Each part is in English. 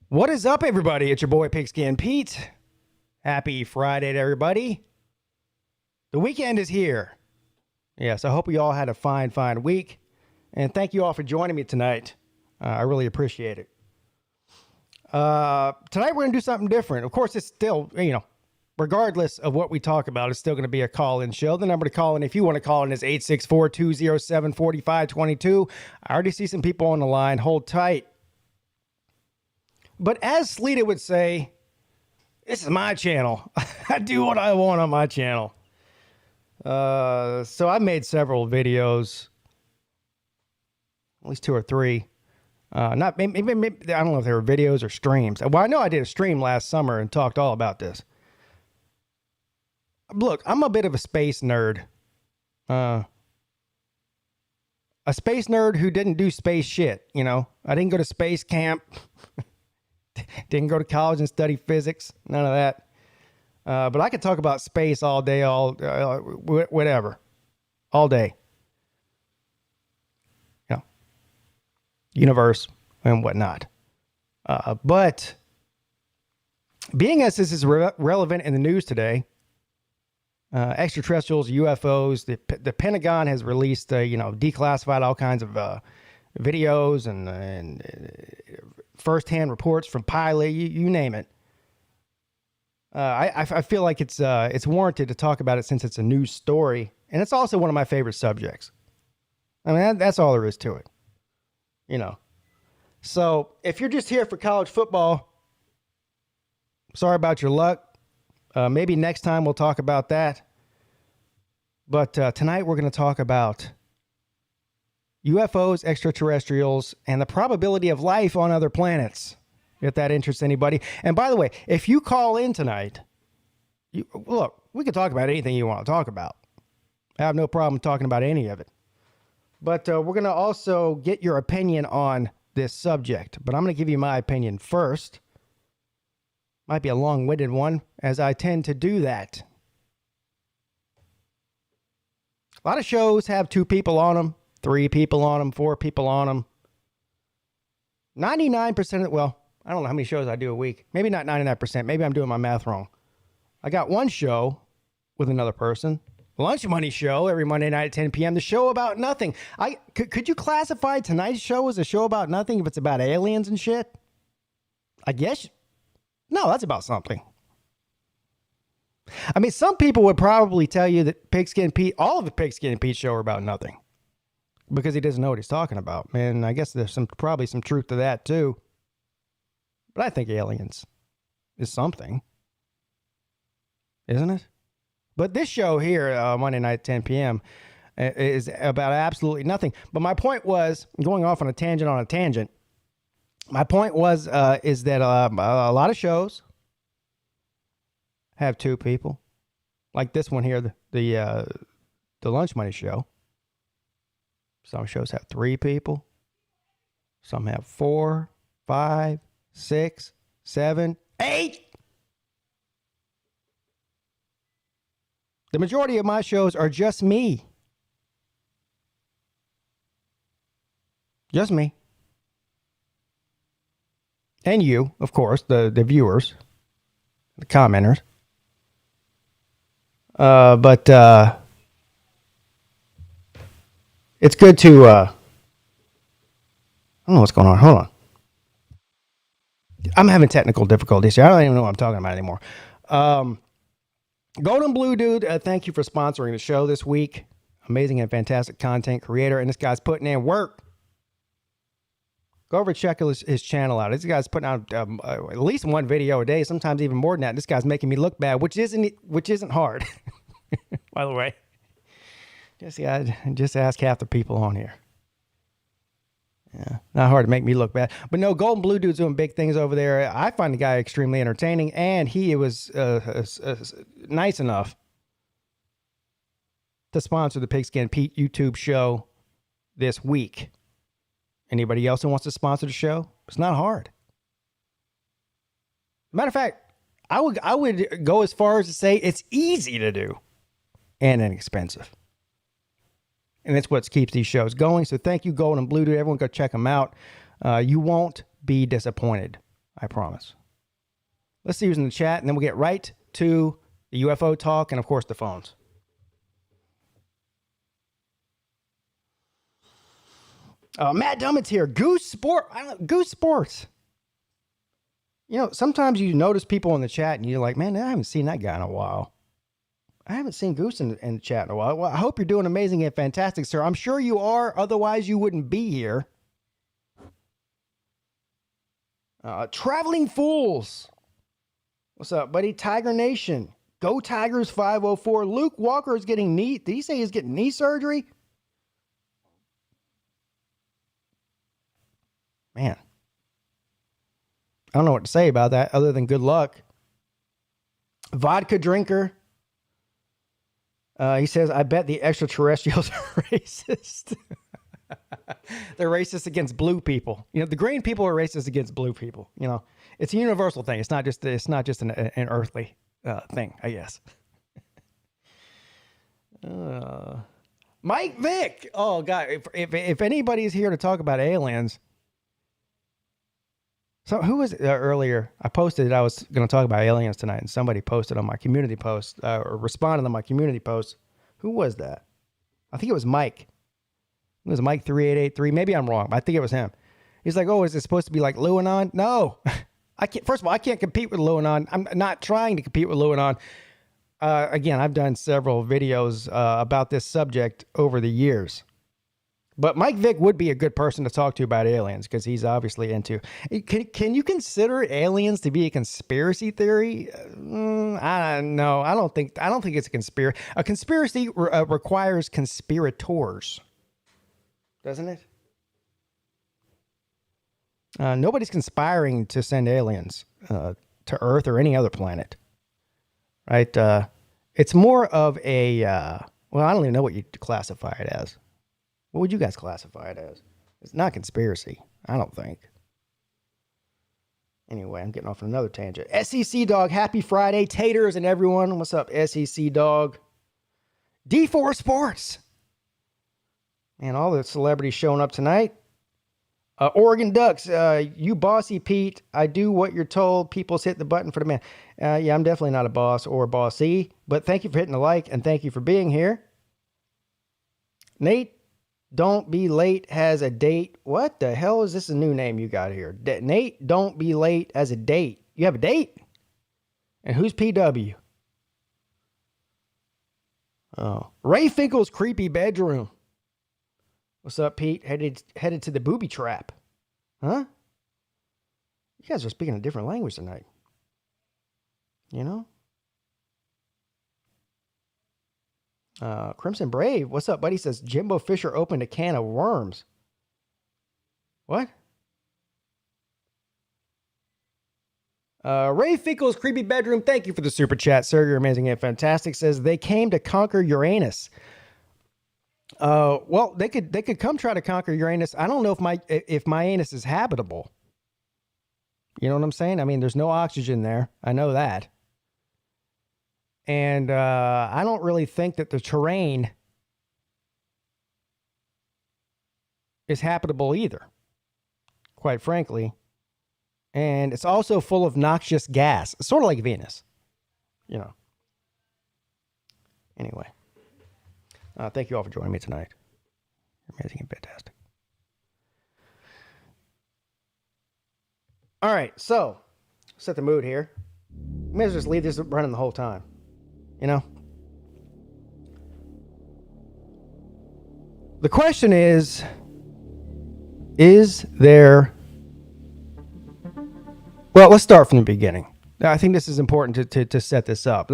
What is up, everybody? It's your boy Pigskin Pete. Happy Friday to everybody. The weekend is here. Yes, I hope you all had a fine week. And thank you all for joining me tonight. I really appreciate it. Tonight we're going to do something different. Of course, it's still, regardless of what we talk about, it's still going to be a call-in show. The number to call in, if you want to call in, is 864-207-4522. I already see some people on the line. Hold tight. But as Sleeta would say, this is my channel. I do what I want on my channel. So I made several videos, at least 2 or 3. Not maybe, I don't know if they were videos or streams. Well, I know I did a stream last summer and talked all about this. Look, I'm a bit of a space nerd. A space nerd who didn't do space shit, I didn't go to space camp. Didn't go to college and study physics. None of that. But I could talk about space all day, whatever. All day. Universe and whatnot. But being as this is relevant in the news today, extraterrestrials, UFOs, the Pentagon has released, declassified all kinds of videos and firsthand reports from pilot, you name it. I feel like it's warranted to talk about it since it's a news story, and it's also one of my favorite subjects. I mean, that's all there is to it, So if you're just here for college football, sorry about your luck. Maybe next time we'll talk about that. But tonight we're going to talk about UFOs, extraterrestrials, and the probability of life on other planets, if that interests anybody. And by the way, if you call in tonight, look, we can talk about anything you want to talk about. I have no problem talking about any of it. But we're going to also get your opinion on this subject. But I'm going to give you my opinion first. Might be a long-winded one, as I tend to do that. A lot of shows have 2 people on them. 3 people on them, 4 people on them. 99% well, I don't know how many shows I do a week. Maybe not 99%. Maybe I'm doing my math wrong. I got one show with another person. Lunch Money Show every Monday night at 10 p.m. The show about nothing. Could you classify tonight's show as a show about nothing if it's about aliens and shit? I guess. No, that's about something. I mean, some people would probably tell you that Pigskin Pete, all of the Pigskin and Pete show are about nothing. Because he doesn't know what he's talking about. And I guess there's probably some truth to that too. But I think aliens is something. Isn't it? But this show here, Monday night, 10 p.m., is about absolutely nothing. But my point was, going off on a tangent, my point was, is that a lot of shows have 2 people. Like this one here, the Lunch Money Show. Some shows have 3 people. Some have 4, 5, 6, 7, 8. The majority of my shows are just me. Just me. And you, of course, the viewers, the commenters. But it's good to, I don't know what's going on. Hold on. I'm having technical difficulties here. I don't even know what I'm talking about anymore. Golden Blue Dude, thank you for sponsoring the show this week. Amazing and fantastic content creator. And this guy's putting in work. Go over and check his channel out. This guy's putting out at least 1 video a day, sometimes even more than that. This guy's making me look bad, which isn't hard, by the way. Just ask half the people on here. Yeah, not hard to make me look bad. But no, Golden Blue Dude's doing big things over there. I find the guy extremely entertaining, and he was nice enough to sponsor the Pigskin Pete YouTube show this week. Anybody else who wants to sponsor the show? It's not hard. Matter of fact, I would go as far as to say it's easy to do and inexpensive. And it's what keeps these shows going. So thank you, Golden Blue Dude. Everyone go check them out. You won't be disappointed. I promise. Let's see who's in the chat, and then we'll get right to the UFO talk and, of course, the phones. Matt Dummett's here. Goose Sports. You know, sometimes you notice people in the chat and you're like, man, I haven't seen that guy in a while. I haven't seen Goose in the chat in a while. Well, I hope you're doing amazing and fantastic, sir. I'm sure you are. Otherwise, you wouldn't be here. Traveling Fools. What's up, buddy? Tiger Nation. Go Tigers 504. Luke Walker is getting knee. Did he say he's getting knee surgery? Man. I don't know what to say about that other than good luck. Vodka Drinker. He says, I bet the extraterrestrials are racist. They're racist against blue people. You know, the green people are racist against blue people. You know, it's a universal thing. It's not just an earthly thing, I guess. Mike Vick. Oh God, if anybody's here to talk about aliens. So who was it earlier? I posted I was going to talk about aliens tonight, and somebody posted on my community post or responded on my community post. Who was that? I think it was Mike. It was Mike 3883. Maybe I'm wrong, but I think it was him. He's like, "Oh, is it supposed to be like Lewanon?" No, I can't. First of all, I can't compete with Lewanon. I'm not trying to compete with Lewanon. Again, I've done several videos about this subject over the years. But Mike Vick would be a good person to talk to about aliens because he's obviously into. Can you consider aliens to be a conspiracy theory? I don't know. I don't think it's a conspiracy. A conspiracy requires conspirators, doesn't it? Nobody's conspiring to send aliens to Earth or any other planet, right? It's more of a. Well, I don't even know what you classify it as. What would you guys classify it as? It's not conspiracy, I don't think. Anyway, I'm getting off on another tangent. SEC Dog, happy Friday. Taters and everyone. What's up, SEC Dog? D4 Sports. Man, all the celebrities showing up tonight. Oregon Ducks, you bossy Pete. I do what you're told. People's hit the button for the man. Yeah, I'm definitely not a boss or a bossy, but thank you for hitting the like and thank you for being here. Nate, don't be late has a date. What the hell is this a new name you got here? Nate, don't be late as a date. You have a date? And who's PW? Oh, Ray Finkel's creepy bedroom. What's up, Pete? Headed to the booby trap. Huh? You guys are speaking a different language tonight. You know? Crimson Brave, what's up, buddy? Says Jimbo Fisher opened a can of worms. What? Ray Finkel's creepy bedroom. Thank you for the super chat, sir. You're amazing and fantastic. Says they came to conquer Uranus. Well, they could come try to conquer Uranus. I don't know if my anus is habitable. You know what I'm saying? I mean, there's no oxygen there. I know that. And I don't really think that the terrain is habitable either, quite frankly. And it's also full of noxious gas, sort of like Venus, you know. Anyway, thank you all for joining me tonight. You're amazing and fantastic. All right, so set the mood here. May as well just leave this running the whole time. You know? The question is there... Well, let's start from the beginning. I think this is important to set this up.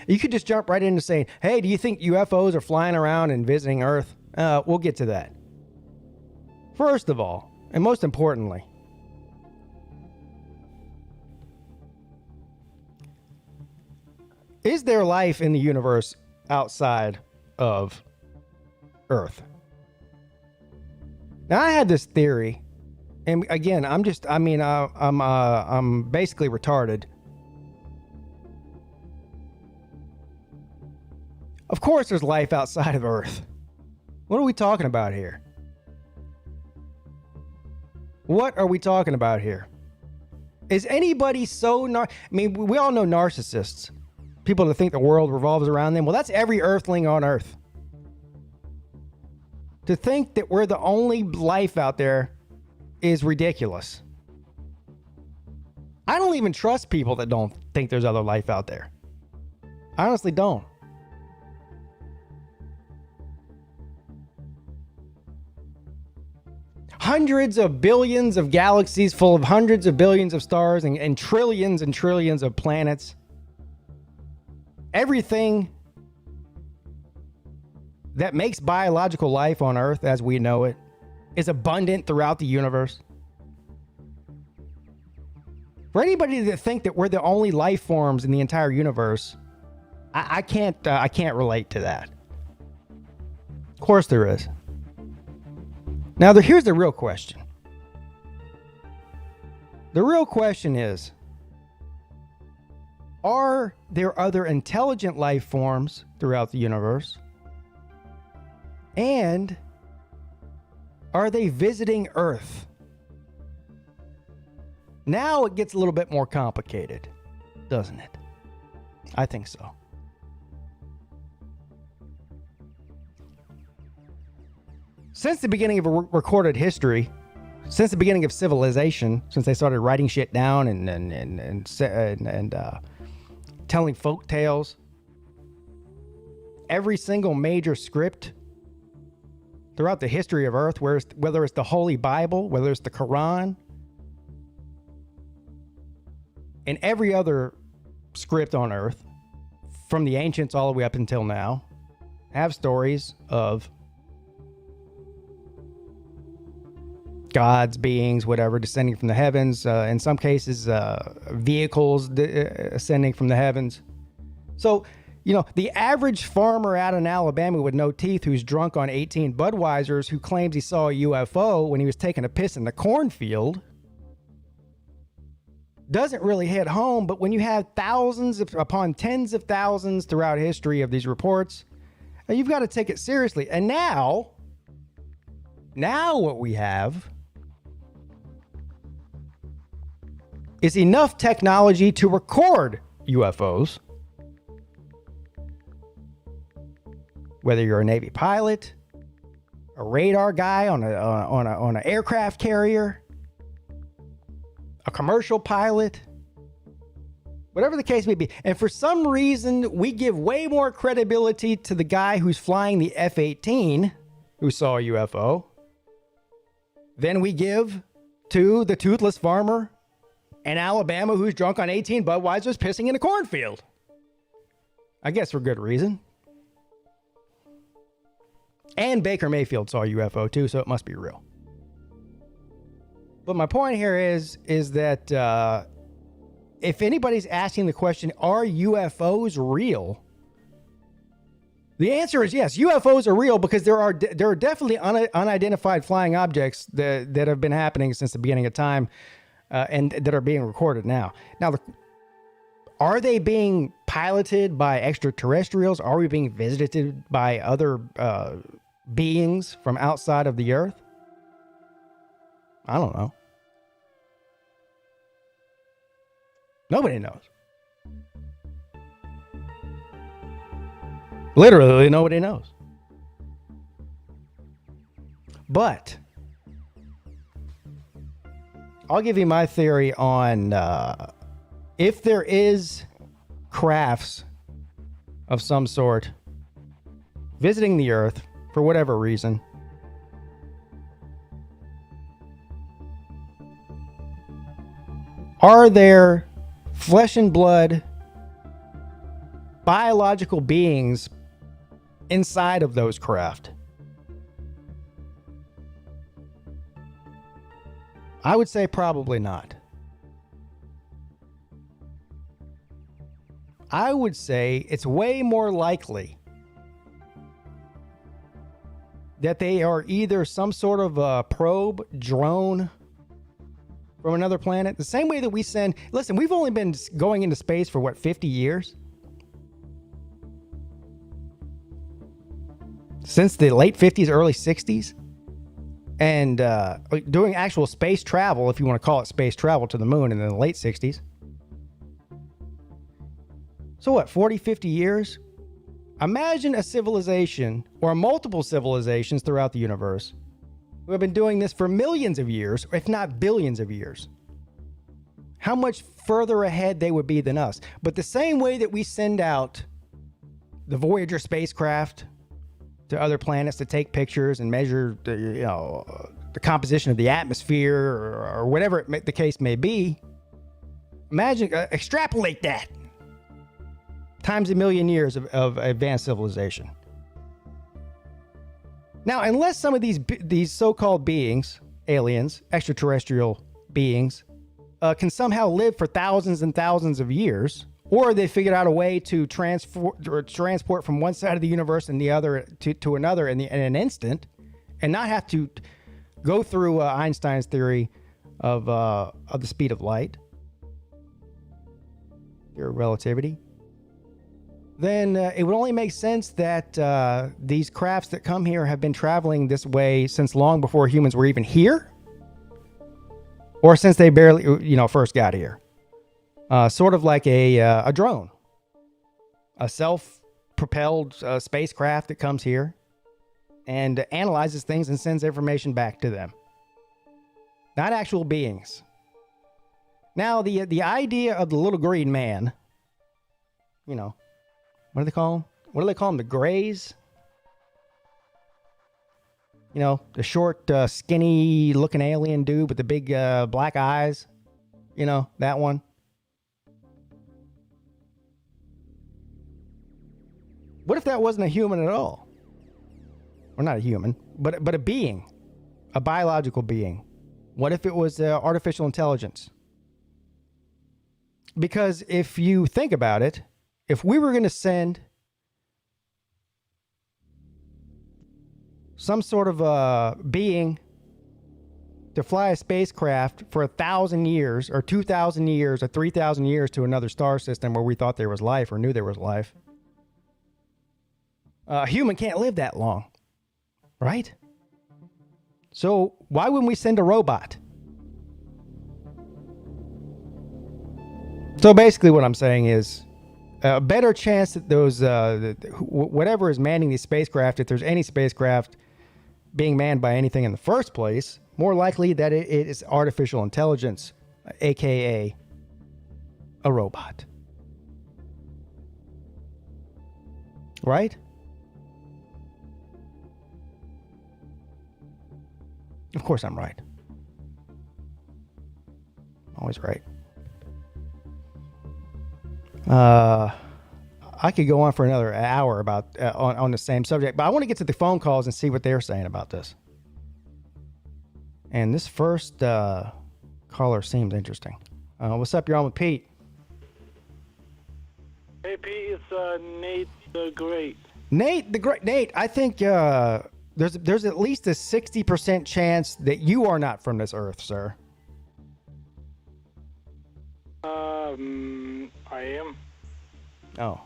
You could just jump right into saying, hey, do you think UFOs are flying around and visiting Earth? We'll get to that. First of all, and most importantly, is there life in the universe outside of Earth? Now, I had this theory, and again, I'm basically retarded. Of course, there's life outside of Earth. What are we talking about here? What are we talking about here? Is anybody so I mean, we all know narcissists. People that think the world revolves around them. Well, that's every earthling on Earth. To think that we're the only life out there is ridiculous. I don't even trust people that don't think there's other life out there. I honestly don't. Hundreds of billions of galaxies full of hundreds of billions of stars and trillions of planets. Everything that makes biological life on Earth as we know it is abundant throughout the universe. For anybody to think that we're the only life forms in the entire universe, I can't relate to that. Of course there is. Now, here's the real question. The real question is, are there other intelligent life forms throughout the universe? And are they visiting Earth? Now it gets a little bit more complicated, doesn't it? I think so. Since the beginning of recorded history, since the beginning of civilization, since they started writing shit down and telling folk tales, every single major script throughout the history of Earth, whether it's the Holy Bible, whether it's the Quran, and every other script on Earth, from the ancients all the way up until now, have stories of gods, beings, whatever, descending from the heavens. In some cases, vehicles ascending from the heavens. So, the average farmer out in Alabama with no teeth who's drunk on 18 Budweisers who claims he saw a UFO when he was taking a piss in the cornfield doesn't really hit home. But when you have thousands upon tens of thousands throughout history of these reports, you've got to take it seriously. And now what we have is enough technology to record UFOs. Whether you're a Navy pilot, a radar guy on an aircraft carrier, a commercial pilot, whatever the case may be. And for some reason, we give way more credibility to the guy who's flying the F-18 who saw a UFO than we give to the toothless farmer in Alabama who's drunk on 18 Budweisers pissing in a cornfield. I guess for good reason. And Baker Mayfield saw a UFO too, so it must be real. But my point here is that if anybody's asking the question, are UFOs real? The answer is yes. UFOs are real because there are definitely unidentified flying objects that have been happening since the beginning of time, and that are being recorded now. Now, are they being piloted by extraterrestrials? Are we being visited by other beings from outside of the Earth? I don't know. Nobody knows. Literally, nobody knows. But I'll give you my theory on if there is crafts of some sort visiting the Earth for whatever reason. Are there flesh and blood biological beings inside of those craft? I would say probably not. I would say it's way more likely that they are either some sort of a probe drone from another planet. The same way that we send... Listen, we've only been going into space for, 50 years? Since the late 50s, early 60s? and doing actual space travel, if you want to call it space travel, to the moon in the late 60s. So what, 40, 50 years? Imagine a civilization or multiple civilizations throughout the universe who have been doing this for millions of years, if not billions of years. How much further ahead they would be than us. But the same way that we send out the Voyager spacecraft to other planets to take pictures and measure the composition of the atmosphere or whatever the case may be, imagine, extrapolate that times a million years of advanced civilization. Now, unless some of these so-called beings, aliens, extraterrestrial beings, can somehow live for thousands and thousands of years, or they figured out a way to transport from one side of the universe and the other to another in an instant, and not have to go through Einstein's theory of the speed of light, theory of relativity, then it would only make sense that these crafts that come here have been traveling this way since long before humans were even here, or since they barely, first got here. Sort of like a drone, a self-propelled spacecraft that comes here and analyzes things and sends information back to them. Not actual beings. Now, the idea of the little green man, what do they call him? What do they call him? The Greys? The short, skinny-looking alien dude with the big black eyes. That one. What if that wasn't a human at all? Or not a human, but a being, a biological being. What if it was artificial intelligence? Because if you think about it, if we were going to send some sort of being to fly a spacecraft for 1,000 years or 2,000 years or 3,000 years to another star system where we thought there was life or knew there was life, a human can't live that long, right? So why wouldn't we send a robot? So basically what I'm saying is a better chance that those, whatever is manning these spacecraft, if there's any spacecraft being manned by anything in the first place, more likely that it is artificial intelligence, aka a robot. Right? Of course I'm right. Always right. I could go on for another hour about on the same subject, but I want to get to the phone calls and see what they're saying about this. And this first caller seems interesting. What's up? You're on with Pete. Hey, Pete, it's Nate the Great. Nate the Great. Nate, I think there's at least a 60% chance that you are not from this earth, sir. I am. Oh.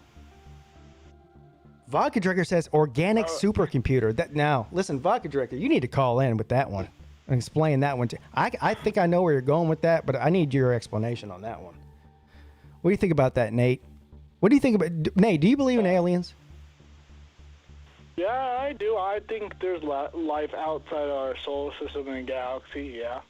Vodka Drinker says organic supercomputer. Now, listen, Vodka Drinker, you need to call in with that one and explain that one. I think I know where you're going with that, but I need your explanation on that one. What do you think about that, Nate? What do you think about... Nate, do you believe in aliens? Yeah, I do. I think there's life outside our solar system and galaxy, yeah.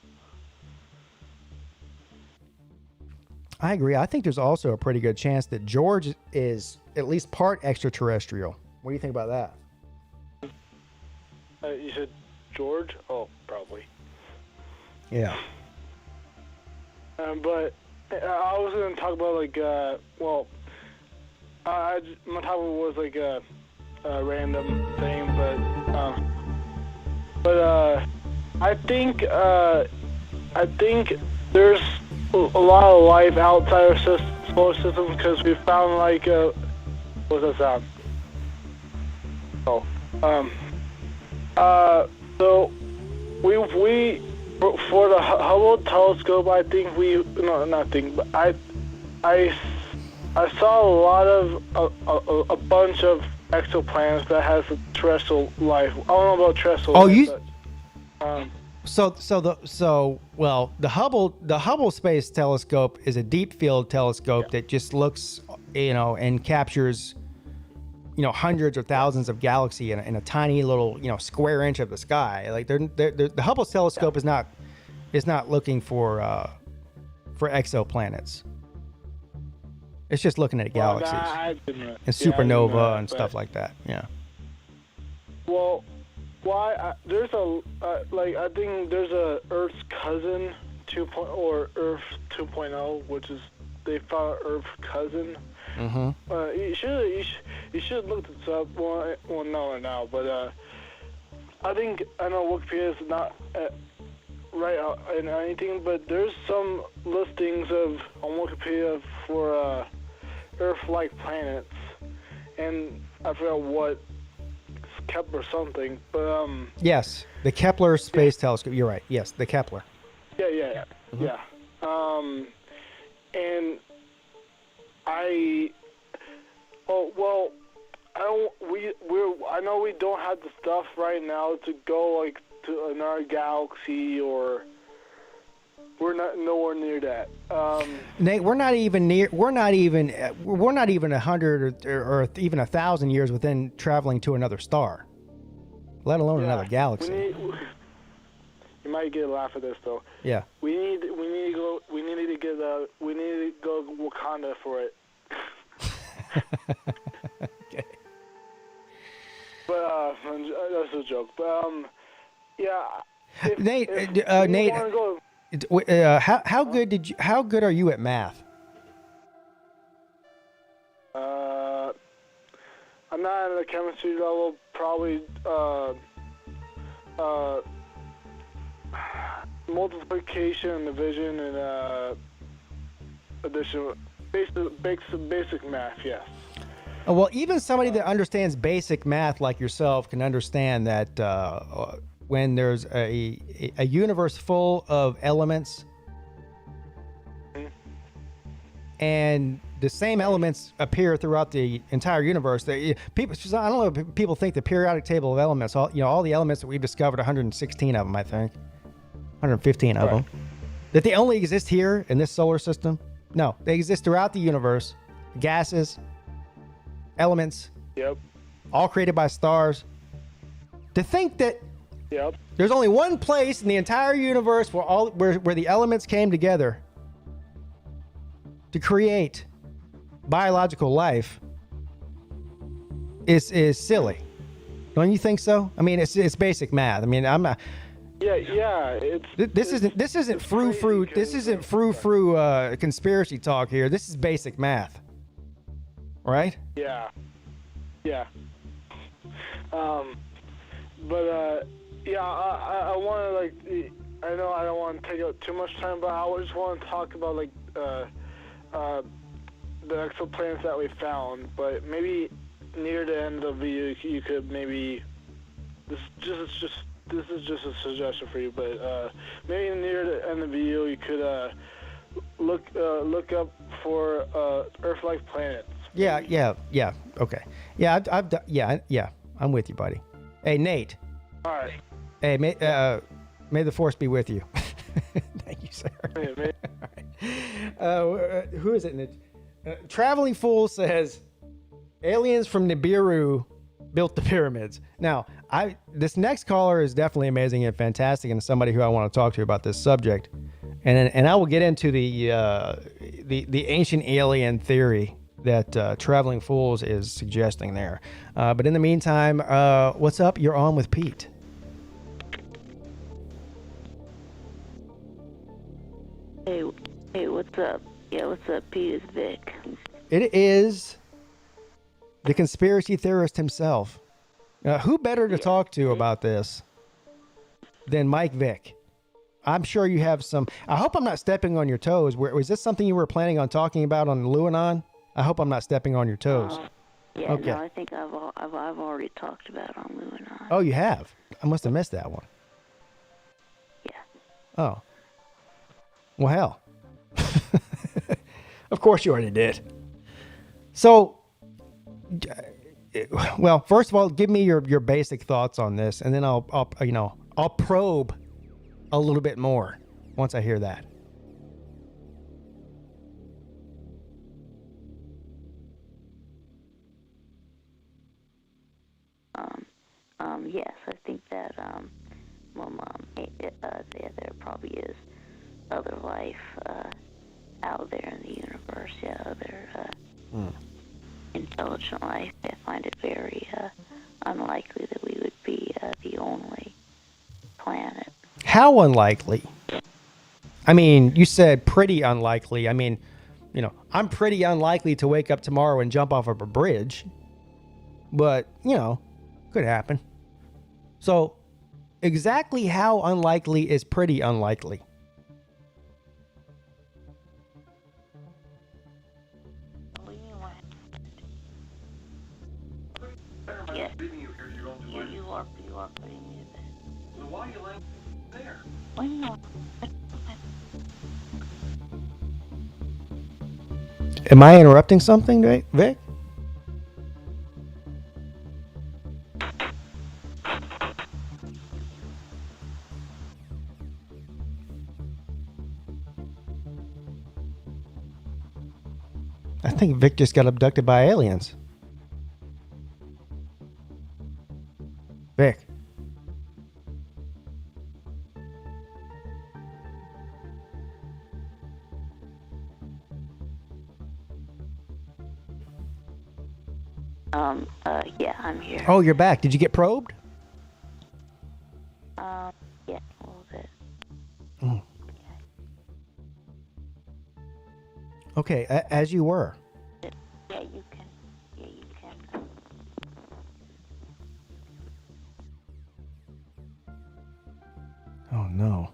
I agree. I think there's also a pretty good chance that George is at least part extraterrestrial. What do you think about that? You said George? Oh, probably. Yeah. But I was going to talk about, my topic was like a random thing, but I think there's a lot of life outside our solar system because we found what's that sound? So we for the Hubble telescope, I think I saw a lot of a bunch of exoplanets that has terrestrial life. I don't know about terrestrial life. The Hubble Space Telescope is a deep field telescope that just looks, and captures, hundreds or thousands of galaxy in a tiny little, square inch of the sky. Like the Hubble telescope is not looking for exoplanets. It's just looking at galaxies and supernova and stuff like that. Yeah. Well, there's I think there's a Earth's cousin 2.0 or Earth 2.0, which is they found Earth's cousin. Mm-hmm. You should look this up. Well, no, now, but I know Wikipedia is not right in anything, but there's some listings on Wikipedia for Earth-like planets, and I forgot what, Kepler something, but yes, the Kepler Space Telescope. You're right. Yes, the Kepler. Yeah. Mm-hmm. Yeah. And I know we don't have the stuff right now to go to another galaxy, or we're not nowhere near that. Nate, we're not even 100 or even 1,000 years within traveling to another star, let alone another galaxy. You might get a laugh at this though. Yeah. We need to go Wakanda for it. Okay. But that's a joke. But Nate, how good are you at math? I'm not at a chemistry level. Probably multiplication and division and addition, basic math. Yes. Well, even somebody that understands basic math like yourself can understand that when there's a universe full of elements, and the same elements appear throughout the entire universe. I don't know if people think the periodic table of elements, all the elements that we've discovered, 116 of them, I think, 115 of them, that they only exist here in this solar system. No, they exist throughout the universe. Gases, elements, all created by stars. To think that there's only one place in the entire universe where the elements came together to create biological life is silly. Don't you think so? I mean, it's basic math. I mean, I'm not. Yeah. This isn't frou-frou. This isn't frou-frou conspiracy talk here. This is basic math, right? Yeah. I want to I know I don't want to take up too much time, but I just want to talk about the exoplanets that we found. But maybe near the end of the video, you could maybe this is just a suggestion for you. But maybe near the end of the video, you could look up for Earth-like planets. Yeah. Okay. Yeah, I've done. Yeah. I'm with you, buddy. Hey, Nate. All right. Hey, may the force be with you. Thank you, sir. Yeah, all right. Who is it? Traveling Fool says, aliens from Nibiru built the pyramids. Now, this next caller is definitely amazing and fantastic, and somebody who I want to talk to about this subject. And I will get into the ancient alien theory that Traveling Fools is suggesting there. But in the meantime, what's up? You're on with Pete. Hey, what's up? Yeah, what's up, Pete? It's Vic. It is the conspiracy theorist himself. Who better to talk to about this than Mike Vick? I'm sure you have some. I hope I'm not stepping on your toes. Was this something you were planning on talking about on Luanon? I hope I'm not stepping on your toes. Yeah, okay. No, I think I've already talked about it on Luanon. Oh, you have? I must have missed that one. Yeah. Oh. Well, hell. Of course you already did. So, well, first of all, give me your basic thoughts on this, and then I'll I'll probe a little bit more once I hear that. Yes, I think that, there probably is other life, out there in the universe, other, intelligent life. I find it very, unlikely that we would be, the only planet. How unlikely? I mean, you said pretty unlikely. I mean, I'm pretty unlikely to wake up tomorrow and jump off of a bridge. But, could happen. So, exactly how unlikely is pretty unlikely? Yeah. You are putting me to bed. So why are you laying there? Why not? Am I interrupting something, Vic? I think Vic just got abducted by aliens. Vic. Yeah, I'm here. Oh, you're back. Did you get probed? Yeah, a little bit. Okay, as you were. Yeah, you can. Yeah, you can. Oh, no.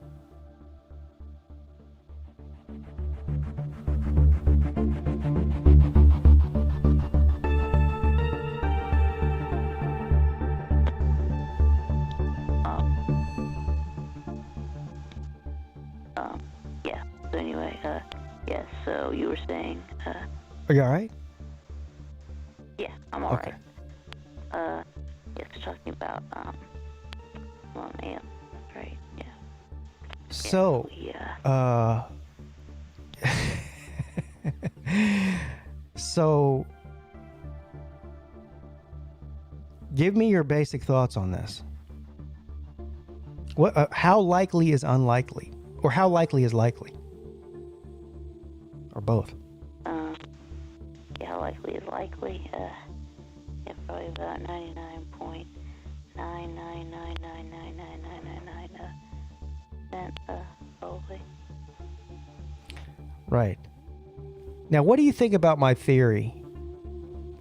Yeah. So anyway, yeah. So you were saying, Are you all right? yeah, I'm all Okay. right. Yes, talking about aliens, right? Yeah. So, Yeah. So, give me your basic thoughts on this. What? How likely is unlikely, or how likely is likely, or both? Yeah, how likely is likely? Yeah, probably about 99.999999999%, probably. Right. Now, what do you think about my theory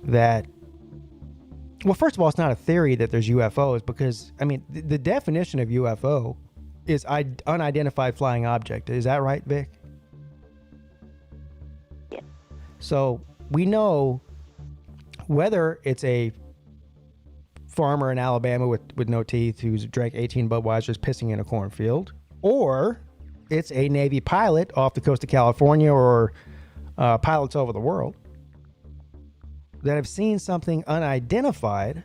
that, well, first of all, it's not a theory that there's UFOs, because, I mean, the definition of UFO is unidentified flying object. Is that right, Vic? Yeah. So we know whether it's a farmer in Alabama with no teeth who's drank 18 Budweisers pissing in a cornfield, or it's a Navy pilot off the coast of California, or pilots over the world that have seen something unidentified.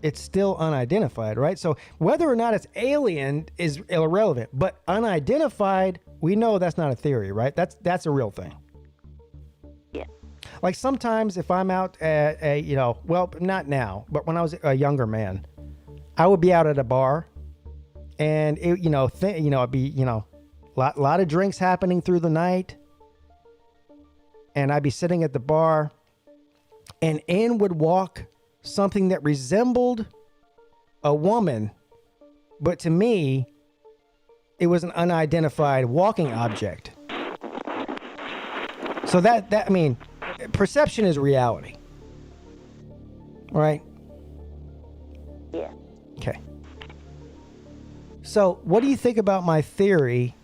It's still unidentified, right? So whether or not it's alien is irrelevant, but unidentified, we know that's not a theory, right? That's a real thing. Yeah. Like sometimes if I'm out at a, well, not now, but when I was a younger man, I would be out at a bar, and it, it'd be, lot of drinks happening through the night, and I'd be sitting at the bar, and in would walk something that resembled a woman, but to me, it was an unidentified walking object. So that I mean, perception is reality, right? Yeah. Okay. So what do you think about my theory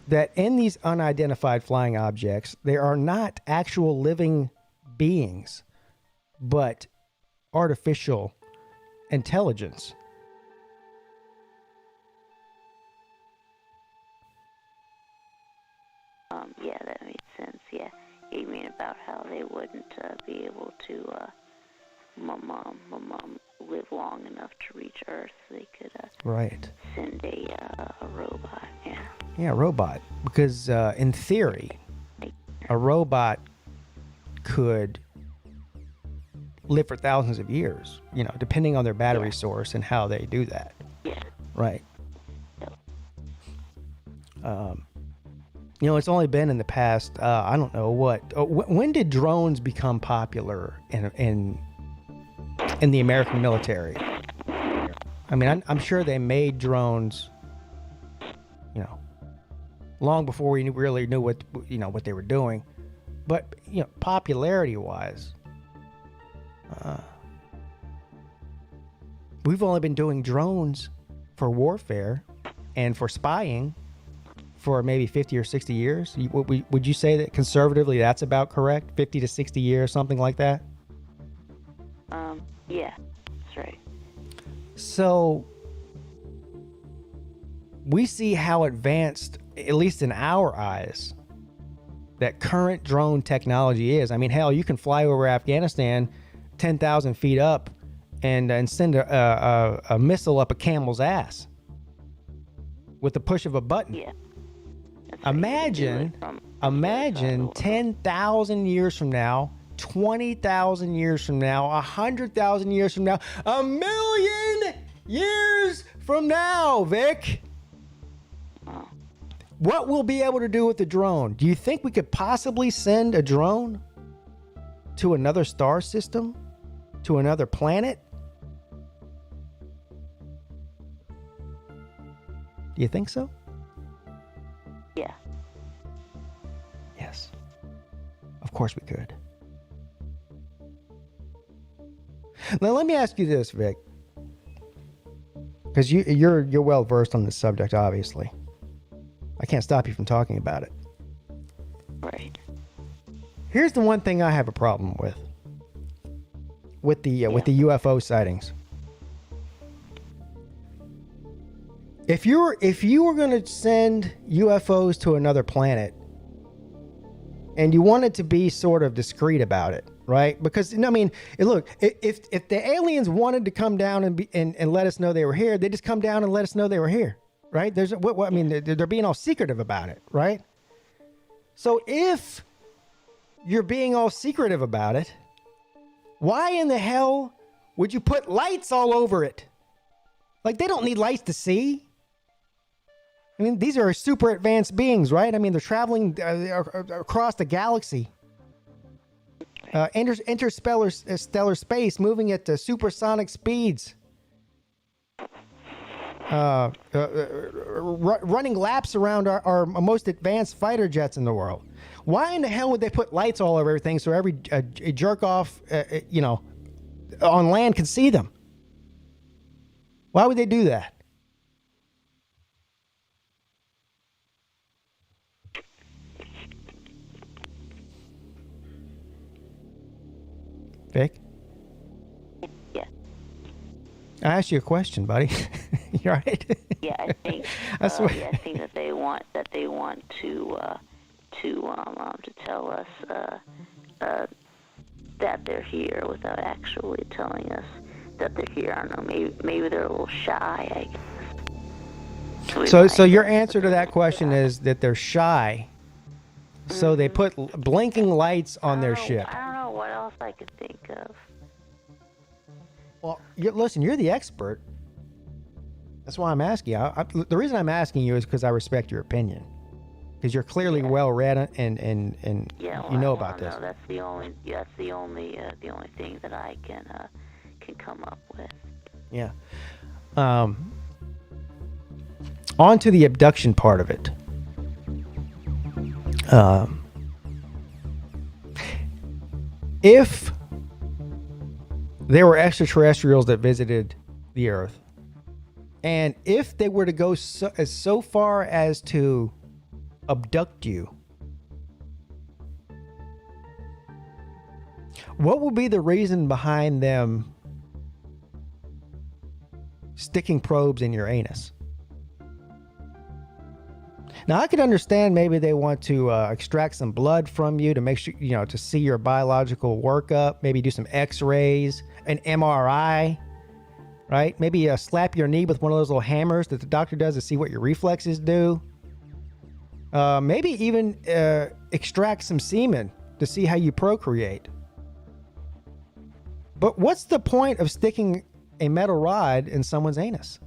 that in these unidentified flying objects, there are not actual living beings, but artificial intelligence? Yeah, that makes sense. Yeah. You mean about how they wouldn't be able to my mom live long enough to reach Earth, so they could Right. send a robot. Yeah. Yeah, a robot. Because in theory, a robot could live for thousands of years, depending on their battery source and how they do that. Yeah. Right. It's only been in the past, I don't know when did drones become popular in the American military? I mean, I'm sure they made drones, long before we really knew what they were doing. But, popularity-wise, we've only been doing drones for warfare and for spying for maybe 50 or 60 years. Would you say that conservatively that's about correct? 50 to 60 years, something like that? Yeah, that's right. So we see how advanced, at least in our eyes, that current drone technology is. I mean, hell, you can fly over Afghanistan 10,000 feet up and send a missile up a camel's ass with the push of a button. Yeah. Imagine 10,000 years from now, 20,000 years from now, 100,000 years from now, 1,000,000 years from now, Vic. What we'll be able to do with the drone? Do you think we could possibly send a drone to another star system? To another planet? Do you think so? Yeah. Yes. Of course we could. Now let me ask you this, Vic. Because you're well versed on this subject, obviously. I can't stop you from talking about it. Right. Here's the one thing I have a problem with the UFO sightings. If you were going to send UFOs to another planet, and you wanted to be sort of discreet about it, right? Because I mean, look, if the aliens wanted to come down and let us know they were here, they just come down and let us know they were here, right? I mean, they're being all secretive about it, right? So if you're being all secretive about it, why in the hell would you put lights all over it? Like, they don't need lights to see. I mean, these are super advanced beings, right? I mean, they're traveling across the galaxy. Interstellar space, moving at supersonic speeds. Running laps around our most advanced fighter jets in the world. Why in the hell would they put lights all over everything so every jerk off, on land can see them? Why would they do that? Vic? Yeah. I asked you a question, buddy. You all right? Yeah, I think. I swear. Yeah, I think that they want to tell us that they're here without actually telling us that they're here. I don't know. Maybe they're a little shy, I guess. So your answer to that question is that they're shy. So they put blinking lights on their ship. I don't know what else I could think of. Well, listen, you're the expert. That's why I'm asking you. The reason I'm asking you is because I respect your opinion. Because you're clearly well read and you know about this. No, that's the only thing that I can come up with. Yeah. On to the abduction part of it. If there were extraterrestrials that visited the Earth, and if they were to go so far as to abduct you, what would be the reason behind them sticking probes in your anus? Now, I could understand maybe they want to extract some blood from you to make sure, to see your biological workup, maybe do some x-rays, an MRI, right? Maybe slap your knee with one of those little hammers that the doctor does to see what your reflexes do. Maybe even extract some semen to see how you procreate. But what's the point of sticking a metal rod in someone's anus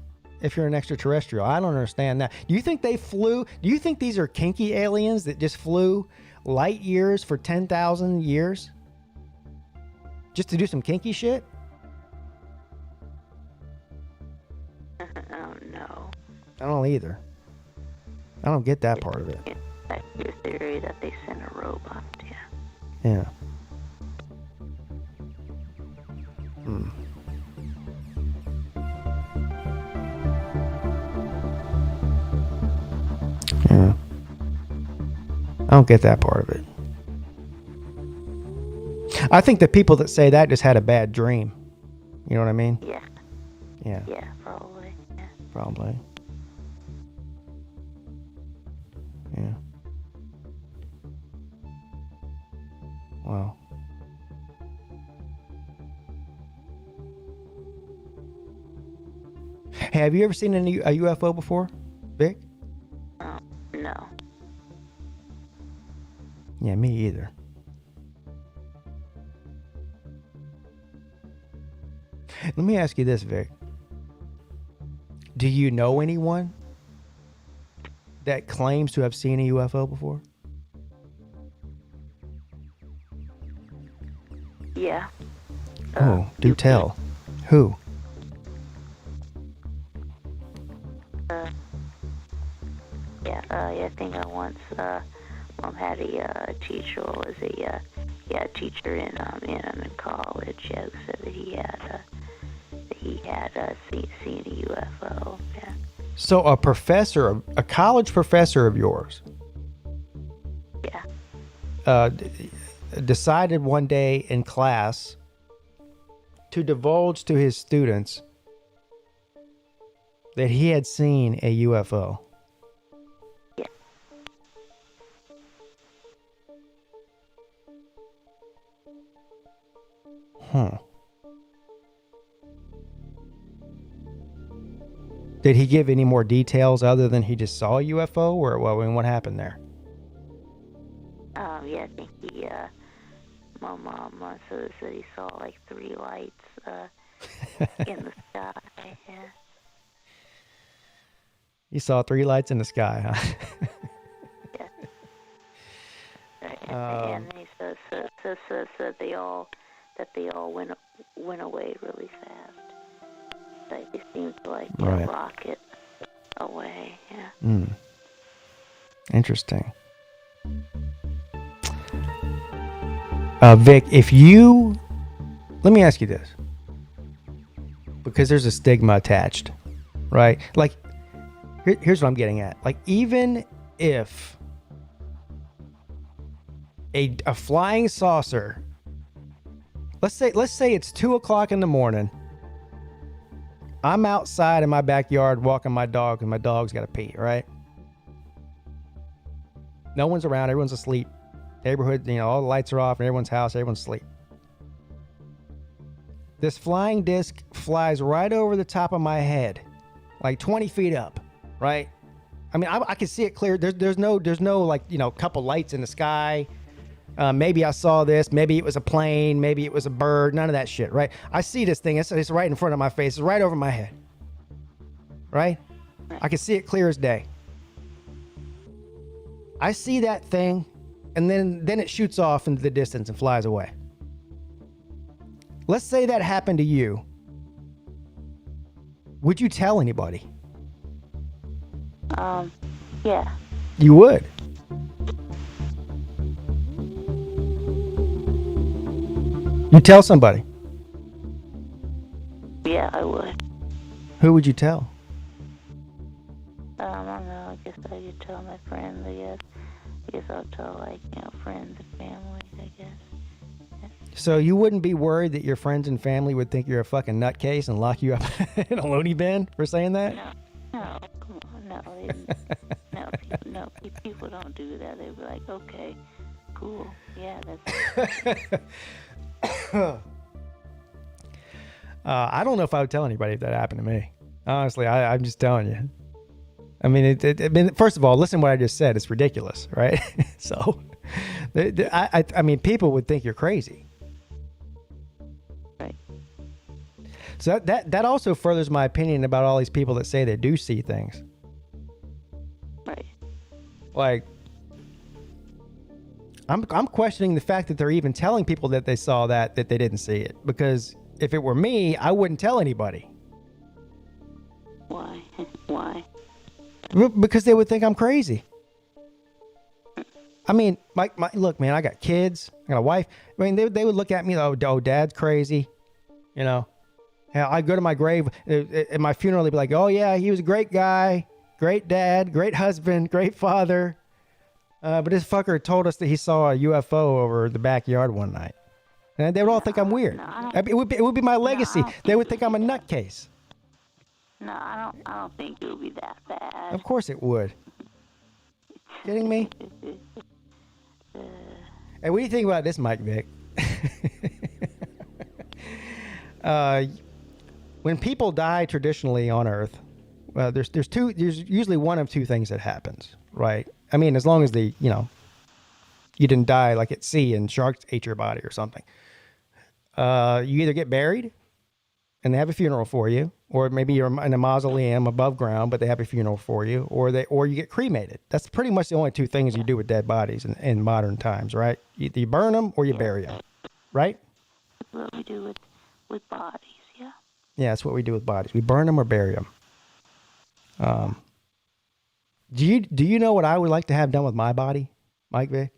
if you're an extraterrestrial? I don't understand that. Do you think they flew? Do you think these are kinky aliens that just flew light years for 10,000 years just to do some kinky shit? Oh, no. I don't either. I don't get that part of it. That's your theory that they sent a robot, yeah. Yeah. Hmm. Yeah. I don't get that part of it. I think the people that say that just had a bad dream. You know what I mean? Yeah. Yeah. Yeah, probably. Yeah. Probably. Yeah. Wow. Hey, have you ever seen a UFO before, Vic? No. Yeah, me either. Let me ask you this, Vic. Do you know anyone that claims to have seen a UFO before? Yeah. Oh, do tell. Who? I think I once had a teacher who was a teacher in college. Yeah, who said that he had seen a UFO. Yeah. So a professor, a college professor of yours, Yeah. decided one day in class to divulge to his students that he had seen a UFO. Yeah. Huh. Did he give any more details other than he just saw a UFO, or what happened there? Yeah, I think my mom said he saw like 3 lights in the sky. Yeah. You saw 3 lights in the sky, huh? Yeah. And he said they all went away really fast. They seemed to like Right. rocket away. Yeah. Mm. Interesting. Vic, let me ask you this, because there's a stigma attached, right? Like, here's what I'm getting at. Like, even if a flying saucer, let's say it's 2:00 in the morning, I'm outside in my backyard walking my dog, and my dog's got to pee, right? No one's around, everyone's asleep. Neighborhood, all the lights are off in everyone's house, everyone's asleep. This flying disc flies right over the top of my head, like 20 feet up, right? I mean, I can see it clear. There's no like, couple lights in the sky. Maybe I saw this. Maybe it was a plane. Maybe it was a bird. None of that shit, right? I see this thing. It's right in front of my face. It's right over my head, right? I can see it clear as day. I see that thing, and then it shoots off into the distance and flies away. Let's say that happened to you. Would you tell anybody? Yeah. You would? You tell somebody? Yeah, I would. Who would you tell? I don't know. I guess I could tell my friends, I guess. I guess I'll tell, friends and family, I guess. Yeah. So you wouldn't be worried that your friends and family would think you're a fucking nutcase and lock you up in a loony bin for saying that? No, come on, no, people don't do that. They'd be like, okay, cool, yeah, that's I don't know if I would tell anybody if that happened to me. Honestly, I'm just telling you. I mean, I mean, first of all, listen to what I just said. It's ridiculous, right? So, I mean, people would think you're crazy. Right. So that also furthers my opinion about all these people that say they do see things. Right. Like, I'm questioning the fact that they're even telling people that they saw that they didn't see it. Because if it were me, I wouldn't tell anybody. Why? Why? Because they would think I'm crazy. I mean, look, man, I got kids, I got a wife. I mean, they would look at me, oh, dad's crazy. You know, I go to my grave at my funeral. They'd be like, oh yeah, he was a great guy, great dad, great husband, great father. But this fucker told us that he saw a UFO over the backyard one night. And they would all think I'm weird. No, it would be my legacy. They would think I'm a nutcase. No, I don't think it would be that bad. Of course it would. Kidding me? Hey, what do you think about this, Mike Vick? When people die traditionally on Earth, there's usually one of two things that happens, right? I mean, as long as you didn't die like at sea and sharks ate your body or something. You either get buried and they have a funeral for you, or maybe you're in a mausoleum above ground, but they have a funeral for you, or you get cremated. That's pretty much the only two things you do with dead bodies in modern times, right? Either you burn them or you bury them, right? That's what we do with bodies, yeah. Yeah, that's what we do with bodies. We burn them or bury them. Do you know what I would like to have done with my body, Mike Vick?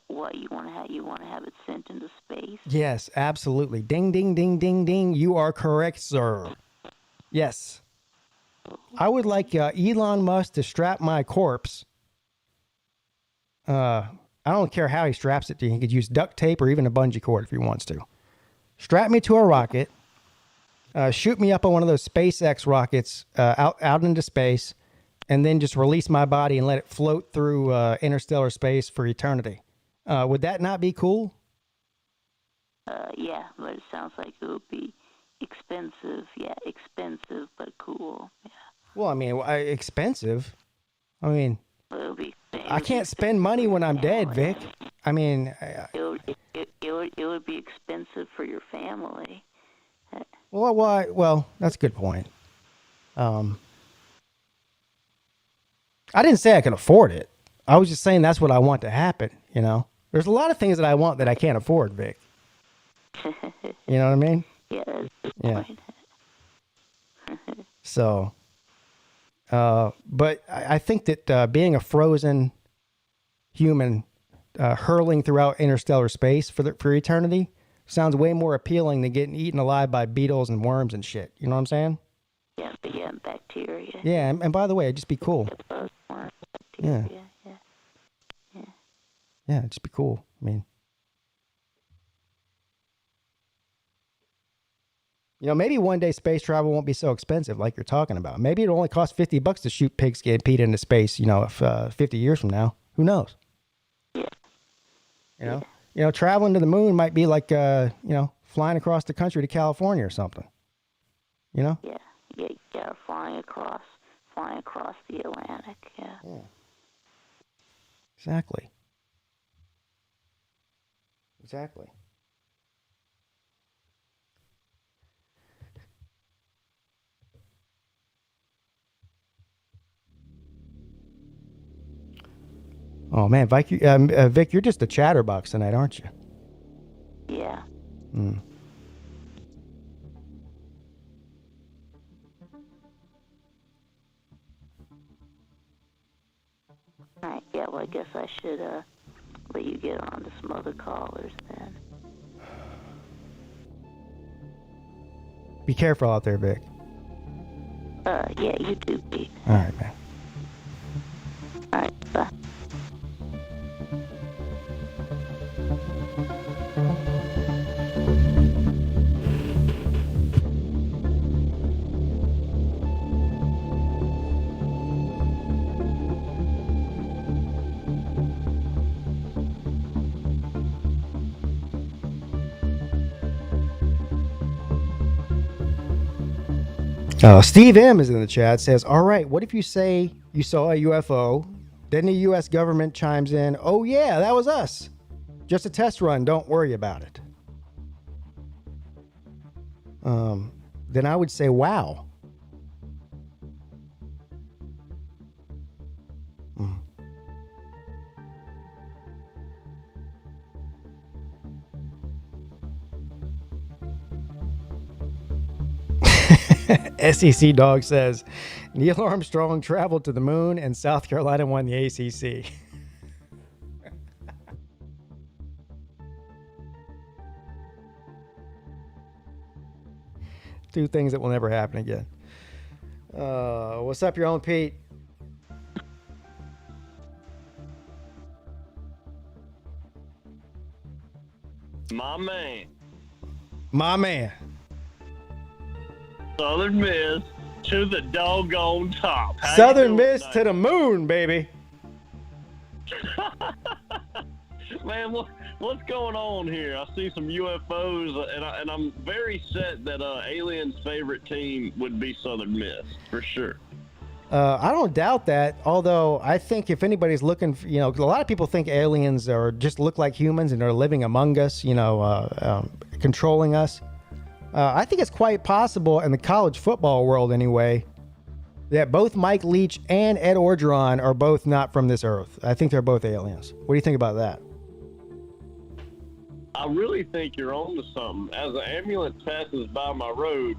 What you want to have? You want to have it sent into space? Yes, absolutely. Ding, ding, ding, ding, ding. You are correct, sir. Yes. I would like Elon Musk to strap my corpse. I don't care how he straps it to you. He could use duct tape or even a bungee cord if he wants to. Strap me to a rocket. Shoot me up on one of those SpaceX rockets out into space, and then just release my body and let it float through interstellar space for eternity. Would that not be cool? Yeah, but it sounds like it would be expensive. Yeah, expensive, but cool. Yeah. Well, I mean, expensive. I mean, I can't spend expensive money for when your I'm dead, family. Vic. I mean, It would be expensive for your family. well, that's a good point. I didn't say I could afford it. I was just saying that's what I want to happen, you know? There's a lot of things that I want that I can't afford, Vic. You know what I mean? Yeah, that's a good Yeah. point. So, but I think that being a frozen human hurling throughout interstellar space for eternity sounds way more appealing than getting eaten alive by beetles and worms and shit. You know what I'm saying? Yeah, but yeah, bacteria. Yeah, and by the way, it'd just be cool. Those worms, bacteria. Yeah. Yeah, it'd just be cool. I mean, maybe one day space travel won't be so expensive like you're talking about. Maybe it'll only cost $50 to shoot pigskin Peete into space, if 50 years from now. Who knows? Yeah. Traveling to the moon might be like, flying across the country to California or something. Yeah, flying across the Atlantic. Yeah. Exactly. Oh man, Vic, you're just a chatterbox tonight, aren't you? Yeah. Mm. All right. Yeah. Well, I guess I should let you get on to some other callers then. Be careful out there, Vic. Yeah, you do, Pete. All right, man. All right. Bye. Steve M is in the chat, says, all right, what if you say you saw a UFO, then the U.S. government chimes in, oh, yeah, that was us. Just a test run. Don't worry about it. Then I would say, wow. SEC Dog says, Neil Armstrong traveled to the moon and South Carolina won the ACC. Two things that will never happen again. What's up, your own Pete? My man. My man. Southern Miss to the doggone top. How Southern Miss to the moon, baby. Man, what's going on here? I see some UFOs, and I'm very set that Alien's favorite team would be Southern Miss, for sure. I don't doubt that, although I think if anybody's looking for, a lot of people think aliens are just look like humans and are living among us, controlling us. I think it's quite possible in the college football world anyway that both Mike Leach and Ed Orgeron are both not from this earth. I think they're both aliens. What do you think about that? I really think you're on to something. As an ambulance passes by my road,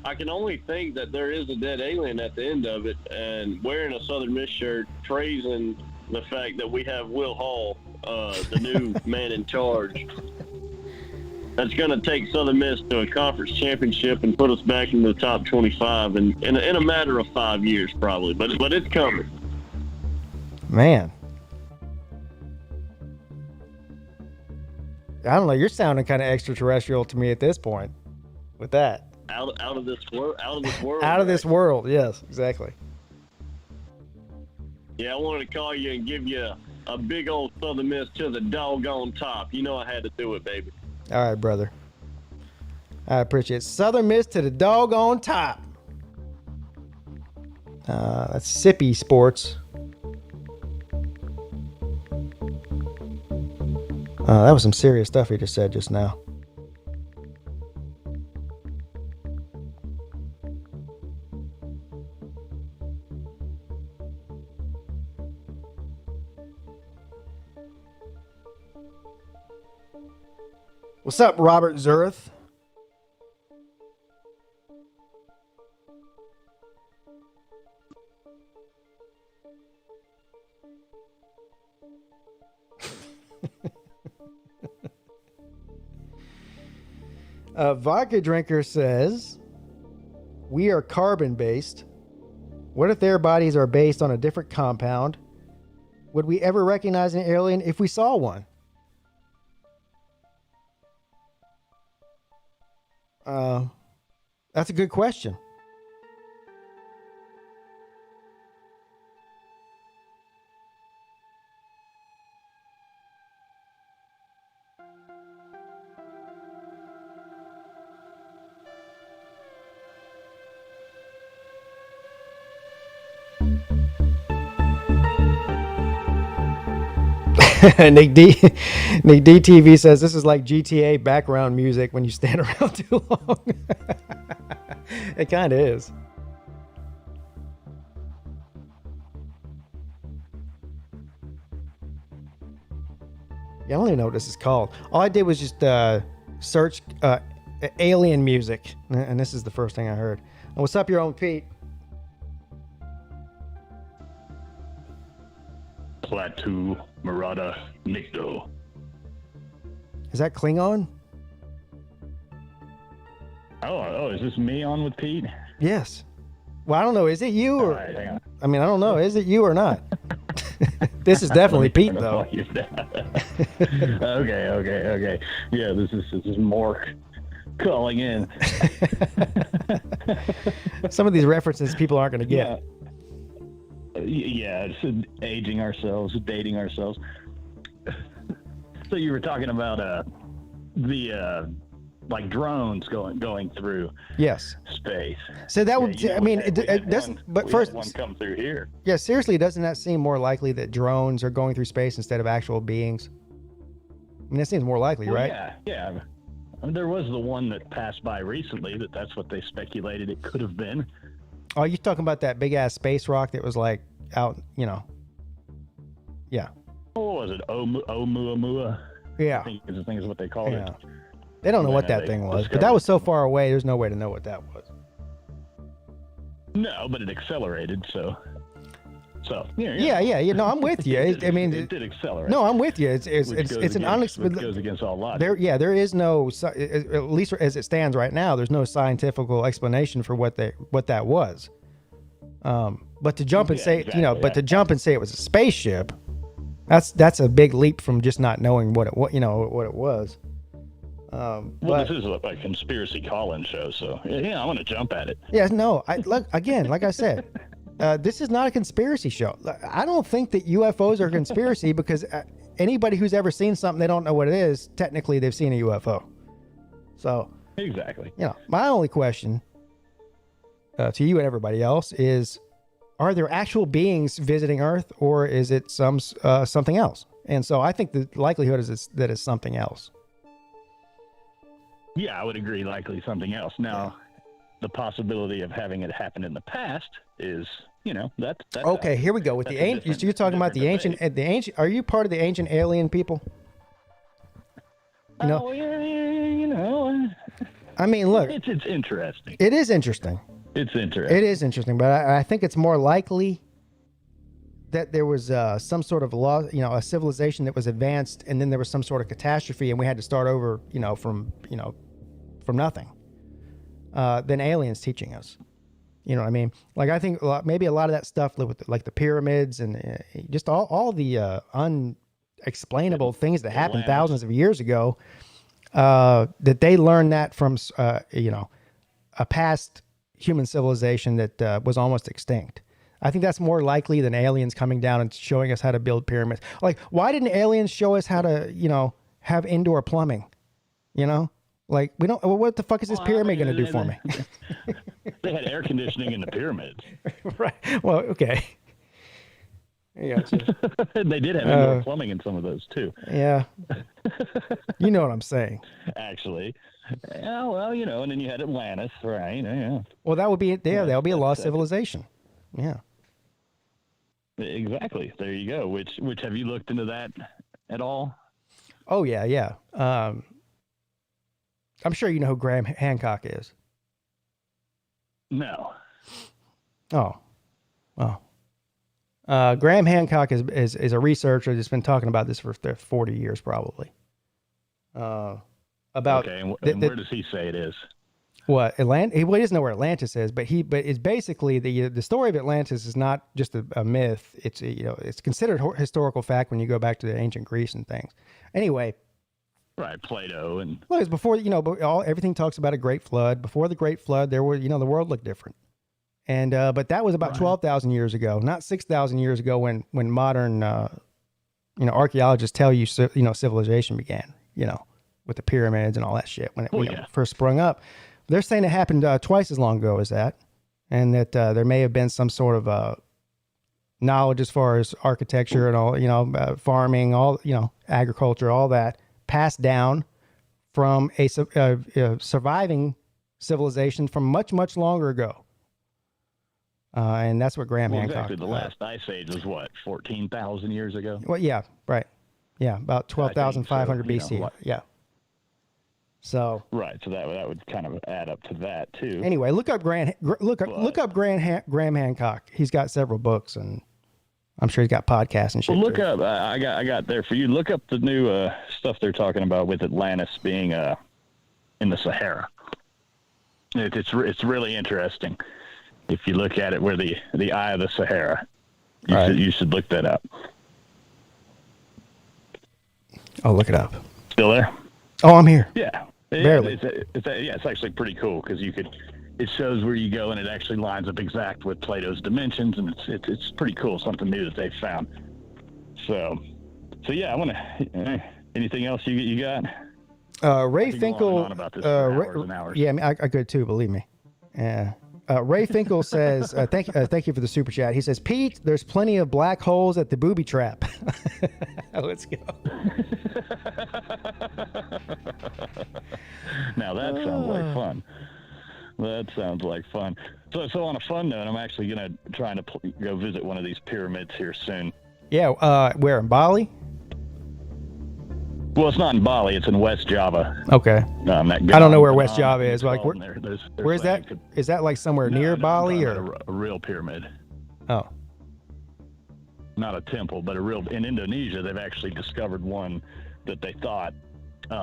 I can only think that there is a dead alien at the end of it, and wearing a Southern Miss shirt, praising the fact that we have Will Hall, the new man in charge. That's going to take Southern Miss to a conference championship and put us back into the top 25 in a matter of 5 years, probably. But it's coming. Man. I don't know. You're sounding kind of extraterrestrial to me at this point with that. Out of this world. Out of this world. Out of this world. Yes, exactly. Yeah, I wanted to call you and give you a big old Southern Miss to the doggone top. You know I had to do it, baby. All right, brother. I appreciate it. Southern Miss to the doggone top. That's Sippy Sports. That was some serious stuff he just said just now. What's up, Robert Zurith? Vodka Drinker says, we are carbon-based. What if their bodies are based on a different compound? Would we ever recognize an alien if we saw one? That's a good question. Nick DTV says this is like GTA background music when you stand around too long. It kind of is. Yeah, I don't even know what this is called. All I did was just search alien music, and this is the first thing I heard. And what's up, your own Pete? Plateau Murata Nikto. Is that Klingon? Oh, is this me on with Pete? Yes. Well, I don't know. Is it you or? All right, hang on. I mean, I don't know. Is it you or not? This is definitely Pete, though. Okay. Yeah, this is Mork calling in. Some of these references people aren't going to get. Yeah, it's aging ourselves, dating ourselves. So you were talking about the like drones going through Yes. space. So that would, I mean, it doesn't, but first, one come through here. yeah, seriously, doesn't that seem more likely that drones are going through space instead of actual beings? I mean, that seems more likely, Well, right? Yeah. I mean, there was the one that passed by recently that's what they speculated it could have been. Oh, you're talking about that big ass space rock that was like out, Yeah. What was it? Oumuamua? Yeah. I think is what they called Yeah. it. They don't know what Yeah, that they thing was, but discovered that was it. so far away, there's no way to know what that was. No, but it accelerated, so. Yeah. No, I'm with you. It I mean, did accelerate. No, I'm with you. It's which an goes against unexpected. all logic. There is no, at least as it stands right now, there's no scientific explanation for what that was. But to jump and say, exactly, to jump and say it was a spaceship, that's a big leap from just not knowing what it was. This is a conspiracy call-in show, so yeah, I want to jump at it. Yeah, no, like I said, this is not a conspiracy show. I don't think that UFOs are a conspiracy because anybody who's ever seen something they don't know what it is, technically they've seen a UFO. So Exactly. My only question to you and everybody else is, are there actual beings visiting Earth, or is it something else? And so I think the likelihood is that it's something else. Yeah, I would agree. Likely something else. Now, the possibility of having it happen in the past is, that's okay. Here we go with the ancient. You're talking about the ancient. Are you part of the ancient alien people? Oh yeah. I mean, look. It's interesting. It is interesting. It's interesting. It is interesting, but I think it's more likely that there was some sort of a civilization that was advanced, and then there was some sort of catastrophe, and we had to start over, from nothing. Than aliens teaching us. You know what I mean? Like, I think maybe a lot of that stuff with like the pyramids and just all the unexplainable things that happened thousands of years ago, that they learned that from a past human civilization that was almost extinct. I think that's more likely than aliens coming down and showing us how to build pyramids. Like, why didn't aliens show us how to, have indoor plumbing? Like, we don't. Well, what the fuck is this pyramid going to do for me? They had air conditioning in the pyramids. Right. Well, okay. Yeah. They did have indoor plumbing in some of those too. Yeah. You know what I'm saying. Actually. Yeah, well, and then you had Atlantis, right? Yeah. Well, that would be it. Yeah, that would be a lost civilization. Yeah. Exactly. There you go. Which have you looked into that at all? Oh yeah. I'm sure you know who Graham Hancock is. No. Oh. Graham Hancock is a researcher that's been talking about this for 40 years probably. About okay, and where does he say it is? What, Atlantis? Well, he doesn't know where Atlantis is, but it's basically the story of Atlantis is not just a myth. It's it's considered historical fact when you go back to the ancient Greece and things. Anyway. Right, Plato and. Well, it's before everything talks about a great flood. Before the great flood, there were the world looked different, and but that was about 12,000 years ago, not 6,000 years ago when modern archaeologists tell you civilization began. With the pyramids and all that shit when it first sprung up. They're saying it happened twice as long ago as that, and that there may have been some sort of knowledge as far as architecture and all, farming, all agriculture, all that passed down from a surviving civilization from much, much longer ago. And that's what Graham Hancock. Exactly. The last ice age was what, 14,000 years ago? Well, yeah, right. Yeah, about 12,500 BC. Yeah. So right, so that would kind of add up to that too. Anyway, look up Graham Hancock. He's got several books, and I'm sure he's got podcasts and shit. Well, look up. I got there for you. Look up the new stuff they're talking about with Atlantis being in the Sahara. It's really interesting. If you look at it where the eye of the Sahara, you should look that up. Oh, look it up. Still there? Oh, I'm here. Yeah. Barely. It's actually pretty cool because it shows where you go and it actually lines up exact with Plato's dimensions, and it's pretty cool. Something new that they've found. So yeah, I want to. Anything else you got? Ray I could go on and Finkel. on about this for hours and hours. Yeah, I mean, I could too. Believe me. Yeah. Ray Finkel says, thank you for the super chat. He says, Pete, there's plenty of black holes at the booby trap. Let's go. Now that sounds like fun. That sounds like fun. So on a fun note, I'm actually trying to go visit one of these pyramids here soon. Yeah. Where, in Bali? Well, it's not in Bali. It's in West Java. Okay. I don't know where West Java is. Like, where's that? Is that like somewhere near Bali or a real pyramid? Oh. Not a temple, but a real. In Indonesia, they've actually discovered one that they thought, they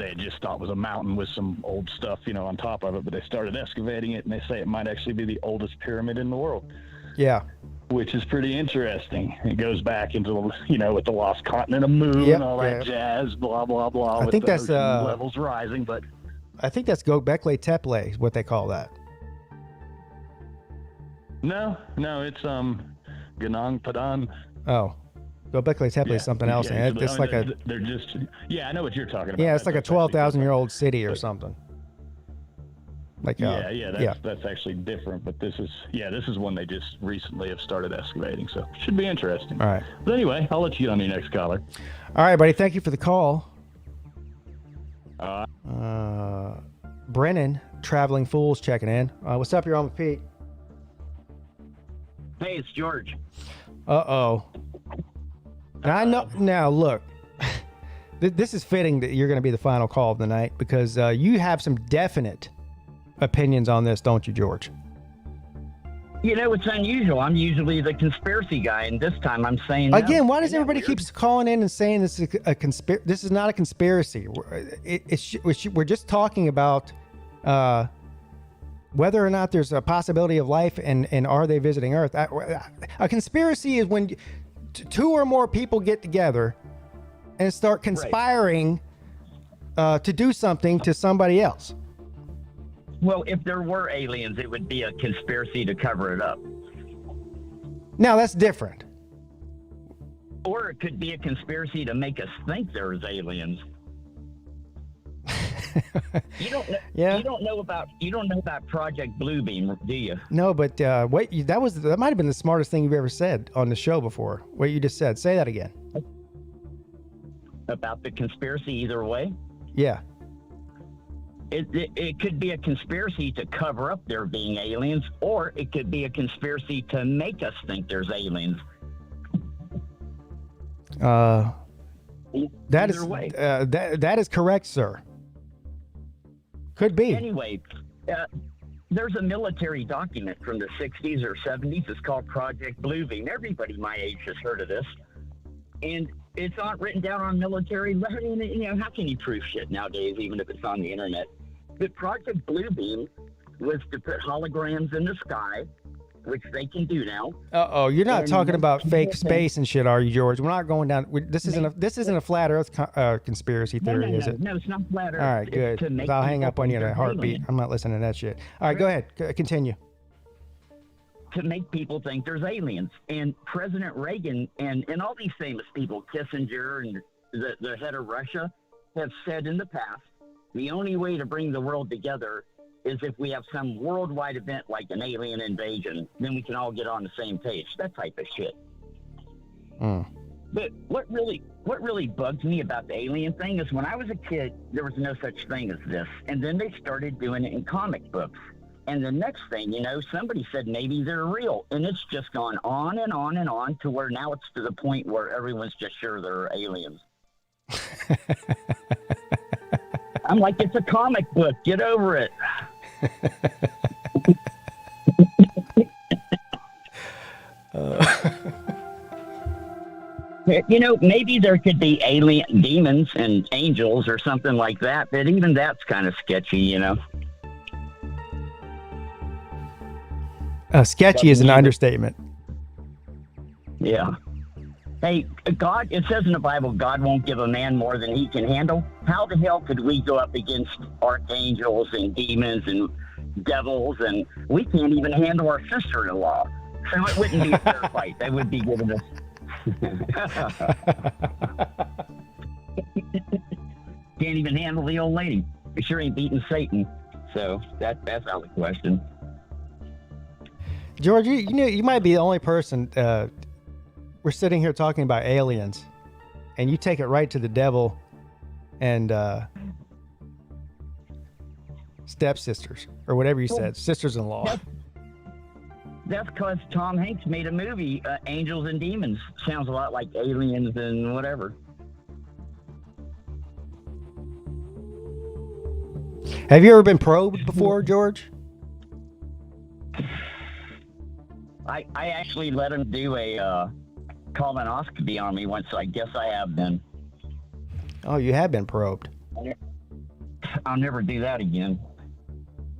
had just thought was a mountain with some old stuff, on top of it. But they started excavating it, and they say it might actually be the oldest pyramid in the world. Yeah. Which is pretty interesting. It goes back into with the lost continent of Mu and all that jazz, blah blah blah. I think that's levels rising, but I think that's Göbekli Tepe, is what they call that. No, it's Gunung Padang. Oh, Göbekli Tepe is something else. Yeah, It's like they're just I know what you're talking about. Yeah, it's like a 12,000-year-old city or something. Like that's actually different, but this is one they just recently have started excavating, so should be interesting. All right. But anyway, I'll let you get on to your next caller. All right, buddy. Thank you for the call. Uh, Brennan, Traveling Fools, checking in. What's up? You're on with Pete. Hey, it's George. Uh-oh. Now, I know. Now, look. This is fitting that you're going to be the final call of the night because you have some definite opinions on this, don't you, George? It's unusual. I'm usually the conspiracy guy, and this time I'm saying no. Again, why does everybody keep calling in and saying this is a conspiracy? This is not a conspiracy. We're just talking about whether or not there's a possibility of life and are they visiting Earth. A conspiracy is when two or more people get together and start conspiring to do something to somebody else. Well, if there were aliens, it would be a conspiracy to cover it up. Now, that's different. Or it could be a conspiracy to make us think there's aliens. You don't know. Yeah. You don't know about Project Bluebeam, do you? No, but wait, that might have been the smartest thing you've ever said on the show before. What you just said. Say that again. About the conspiracy either way? Yeah. It could be a conspiracy to cover up there being aliens, or it could be a conspiracy to make us think there's aliens. That Either way. That is correct, sir. Could be. Anyway, there's a military document from the 60s or 70s. It's called Project Bluebeam. Everybody my age has heard of this. And it's not written down on military. How can you prove shit nowadays, even if it's on the internet? But Project Bluebeam was to put holograms in the sky, which they can do now. Uh-oh, you're not talking about fake space and shit, are you, George? We're not going down. This isn't a flat Earth conspiracy theory, is it? No, it's not flat Earth. All right, good. I'll hang up on you in a heartbeat. I'm not listening to that shit. All right, go ahead. Continue. To make people think there's aliens. And President Reagan and all these famous people, Kissinger and the head of Russia, have said in the past, the only way to bring the world together is if we have some worldwide event like an alien invasion. Then we can all get on the same page. That type of shit. But what really bugs me about the alien thing is when I was a kid, there was no such thing as this. And then they started doing it in comic books. And the next thing, somebody said maybe they're real. And it's just gone on and on and on to where now it's to the point where everyone's just sure they're aliens. I'm like, it's a comic book. Get over it. Maybe there could be alien demons and angels or something like that. But even that's kind of sketchy, Sketchy is an understatement. Yeah. Hey, God, it says in the Bible, God won't give a man more than he can handle. How the hell could we go up against archangels and demons and devils, and we can't even handle our sister-in-law? So it wouldn't be a fair fight. They would be giving us... Can't even handle the old lady. We sure ain't beating Satan. So that's out of the question. George, you know, you might be the only person. We're sitting here talking about aliens, and you take it right to the devil and stepsisters, or whatever you said, sisters-in-law. That's because Tom Hanks made a movie, Angels and Demons. Sounds a lot like aliens and whatever. Have you ever been probed before, George? I actually let him do a colonoscopy on me once, so I guess I have been. Oh, you have been probed. I'll never do that again.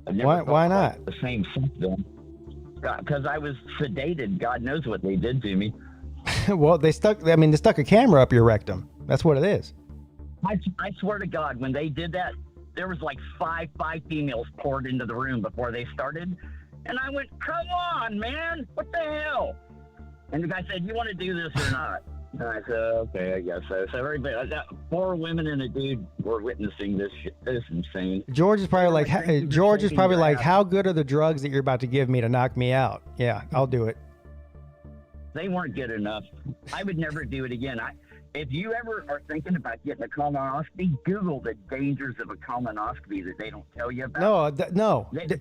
Why not? The same symptom. Because I was sedated. God knows what they did to me. Well, they stuck a camera up your rectum. That's what it is. I swear to God, when they did that, there was like five females poured into the room before they started. And I went, come on, man. What the hell? And the guy said, you want to do this or not? And I said, okay, I guess so. So everybody, 4 women and a dude were witnessing this shit. This is insane. George is probably like, how good are the drugs that you're about to give me to knock me out? Yeah, I'll do it. They weren't good enough. I would never do it again. If you ever are thinking about getting a colonoscopy, Google the dangers of a colonoscopy that they don't tell you about.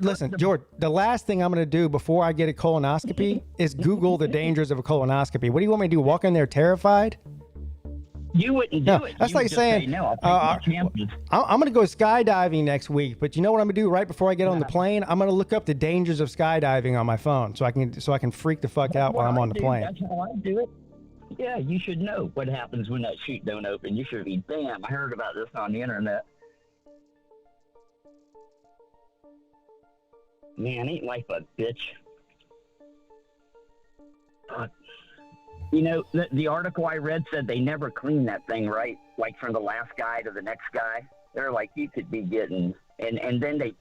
Listen, George, the last thing I'm going to do before I get a colonoscopy is Google the dangers of a colonoscopy. What do you want me to do? Walk in there terrified? You wouldn't do it. That's You like would just saying, say, no, I'll take my chances. I'm going to go skydiving next week, but you know what I'm going to do right before I get on the plane? I'm going to look up the dangers of skydiving on my phone so I can freak the fuck out while I'm on the plane. That's how I do it. Yeah, you should know what happens when that chute don't open. You should be, damn, I heard about this on the internet. Man, ain't life a bitch. You know, the article I read said they never clean that thing right, like from the last guy to the next guy. They're like, you could be getting, and then they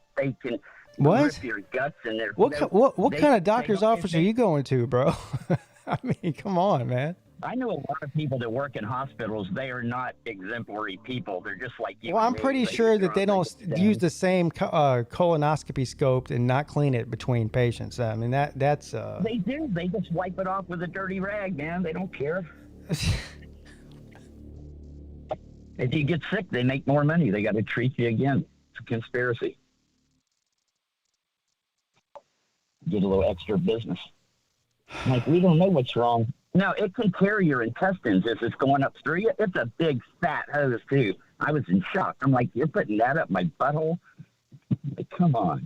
can rip your guts in there. What kind of doctor's office are you going to, bro? I mean, come on, man. I know a lot of people that work in hospitals. They are not exemplary people. They're just like you. Well, I'm pretty sure that they don't use the same colonoscopy scope and not clean it between patients. I mean, that's. They do. They just wipe it off with a dirty rag, man. They don't care. If you get sick, they make more money. They got to treat you again. It's a conspiracy. Get a little extra business. Like, we don't know what's wrong. No, it can tear your intestines if it's going up through you. It's a big, fat hose, too. I was in shock. I'm like, you're putting that up my butthole? Like, come on.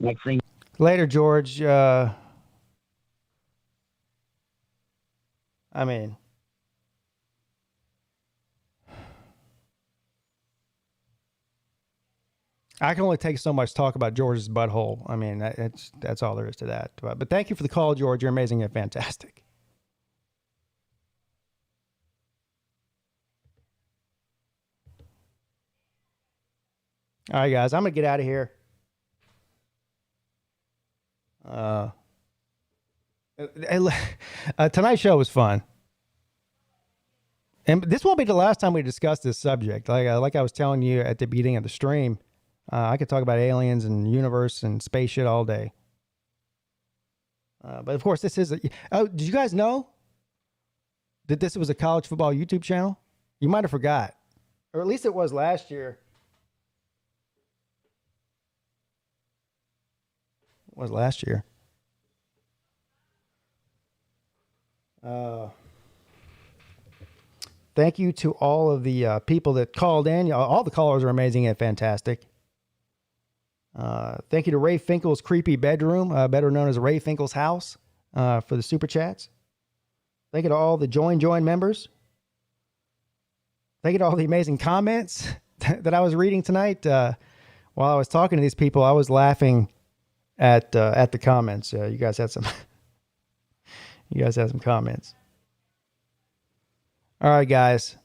Next thing. Later, George. I mean, I can only take so much talk about George's butthole. I mean, that's all there is to that. But thank you for the call, George. You're amazing and fantastic. All right, guys, I'm going to get out of here. Tonight's show was fun. And this won't be the last time we discuss this subject. Like I was telling you at the beginning of the stream, I could talk about aliens and universe and space shit all day. But of course, this is did you guys know that this was a college football YouTube channel? You might have forgot. Or at least it was last year. It was last year. Thank you to all of the people that called in. All the callers are amazing and fantastic. Thank you to Ray Finkel's Creepy Bedroom, better known as Ray Finkel's House, for the super chats. Thank you to all the Join members. Thank you to all the amazing comments that I was reading tonight. While I was talking to these people, I was laughing at the comments. You guys had some. You guys had some comments. All right, guys.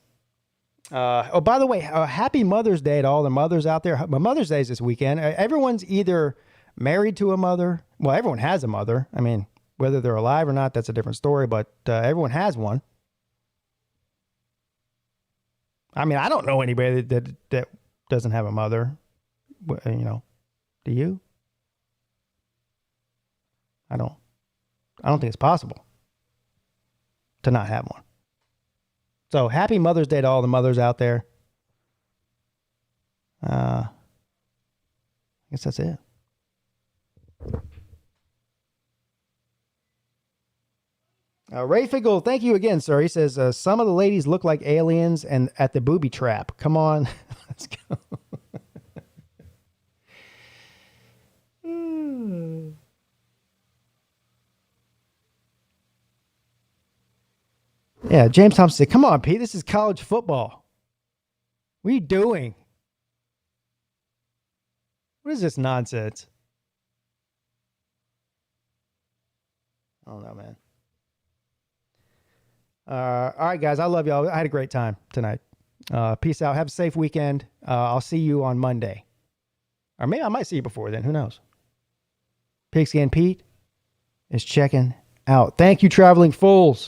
By the way, happy Mother's Day to all the mothers out there. Mother's Day is this weekend. Everyone's either married to a mother. Well, everyone has a mother. I mean, whether they're alive or not, that's a different story, but everyone has one. I mean, I don't know anybody that doesn't have a mother. You know, do you? I don't think it's possible to not have one. So happy Mother's Day to all the mothers out there. I guess that's it. Ray Figgle, thank you again, sir. He says, some of the ladies look like aliens and at the booby trap. Come on. Let's go. Yeah, James Thompson said, come on, Pete, this is college football. What are you doing? What is this nonsense? I don't know, man. All right, guys, I love y'all. I had a great time tonight. Peace out. Have a safe weekend. I'll see you on Monday. Or maybe I might see you before then. Who knows? Pigskin Pete is checking out. Thank you, Traveling Fools.